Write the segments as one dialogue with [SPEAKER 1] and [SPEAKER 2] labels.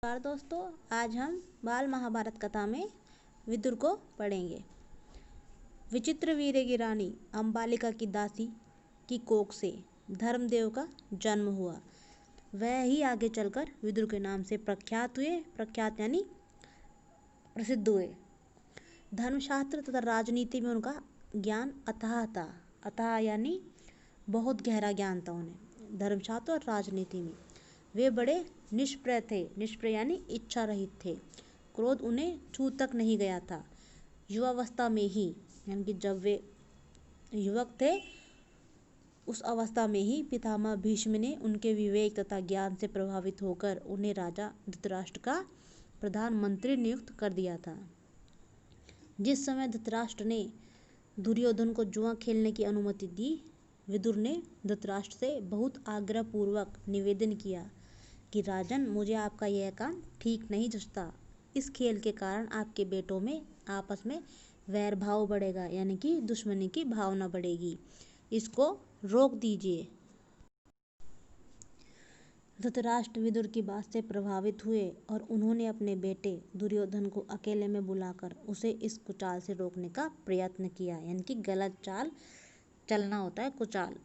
[SPEAKER 1] नमस्कार दोस्तों, आज हम बाल महाभारत कथा में विदुर को पढ़ेंगे। विचित्र वीर्य की रानी अंबालिका की दासी की कोख से धर्मदेव का जन्म हुआ। वह ही आगे चलकर विदुर के नाम से प्रख्यात यानी प्रसिद्ध हुए। धर्मशास्त्र तथा राजनीति में उनका ज्ञान अथाह था। अथाह यानी बहुत गहरा ज्ञान था उन्हें धर्मशास्त्र और राजनीति में। वे बड़े निष्प्रय थे। निष्प्रय यानी इच्छा रहित थे। क्रोध उन्हें छू तक नहीं गया था। युवावस्था में ही यानी कि जब वे युवक थे उस अवस्था में ही पितामह भीष्म ने उनके विवेक तथा ज्ञान से प्रभावित होकर उन्हें राजा धृतराष्ट्र का प्रधानमंत्री नियुक्त कर दिया था। जिस समय धृतराष्ट्र ने दुर्योधन को जुआ खेलने की अनुमति दी, विदुर ने धृतराष्ट्र से बहुत आग्रहपूर्वक निवेदन किया कि राजन, मुझे आपका यह काम ठीक नहीं जचता। इस खेल के कारण आपके बेटों में आपस में वैर भाव बढ़ेगा यानी कि दुश्मनी की भावना बढ़ेगी। इसको रोक दीजिए। धृतराष्ट्र विदुर की बात से प्रभावित हुए और उन्होंने अपने बेटे दुर्योधन को अकेले में बुलाकर उसे इस कुचाल से रोकने का प्रयत्न किया। यानी कि गलत चाल चलना होता है कुचाल,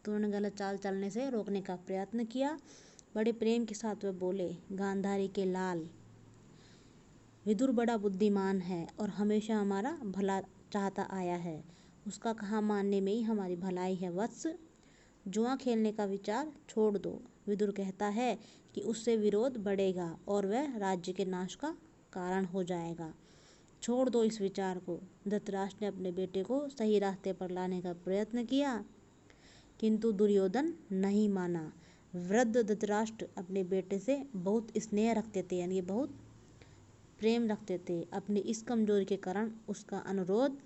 [SPEAKER 1] तो उन्होंने गलत चाल चलने से रोकने का प्रयत्न किया। बड़े प्रेम के साथ वे बोले, गांधारी के लाल, विदुर बड़ा बुद्धिमान है और हमेशा हमारा भला चाहता आया है। उसका कहा मानने में ही हमारी भलाई है। वत्स, जुआ खेलने का विचार छोड़ दो। विदुर कहता है कि उससे विरोध बढ़ेगा और वह राज्य के नाश का कारण हो जाएगा। छोड़ दो इस विचार को। धृतराष्ट्र ने अपने बेटे को सही रास्ते पर लाने का प्रयत्न किया, किंतु दुर्योधन नहीं माना। वृद्ध धृतराष्ट्र अपने बेटे से बहुत स्नेह रखते थे, यानी बहुत प्रेम रखते थे। अपनी इस कमजोरी के कारण उसका अनुरोध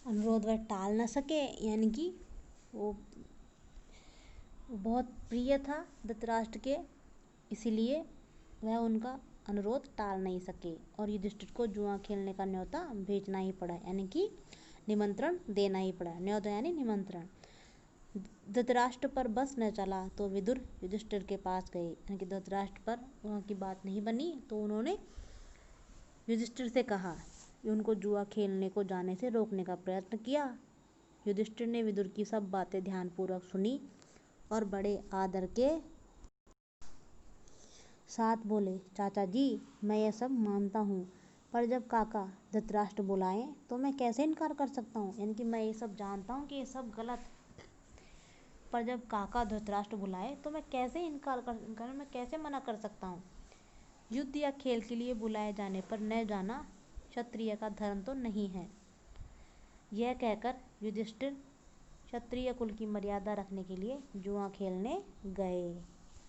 [SPEAKER 1] वह टाल न सके, यानी कि वो बहुत प्रिय था धृतराष्ट्र के, इसीलिए वह उनका अनुरोध टाल नहीं सके और युधिष्ठिर को जुआ खेलने का न्योता भेजना ही पड़ा, यानी कि निमंत्रण देना ही पड़ा। न्योता यानी निमंत्रण। धृतराष्ट्र पर बस न चला तो विदुर युधिष्ठिर के पास गए, यानी कि धृतराष्ट्र पर वहाँ की बात नहीं बनी तो उन्होंने युधिष्ठिर से कहा कि उनको जुआ खेलने को जाने से रोकने का प्रयत्न किया। युधिष्ठिर ने विदुर की सब बातें ध्यानपूर्वक सुनी और बड़े आदर के साथ बोले, चाचा जी, मैं यह सब मानता हूँ, पर जब काका धृतराष्ट्र बुलाएं तो मैं कैसे इनकार कर सकता हूँ। यानी कि मैं ये सब जानता हूँ कि ये सब गलत, पर जब काका धृतराष्ट्र बुलाए तो मैं कैसे मैं कैसे मना कर सकता हूँ। युद्ध या खेल के लिए बुलाए जाने पर न जाना क्षत्रिय का धर्म तो नहीं है। यह कहकर युधिष्ठिर क्षत्रिय कुल की मर्यादा रखने के लिए जुआ खेलने गए।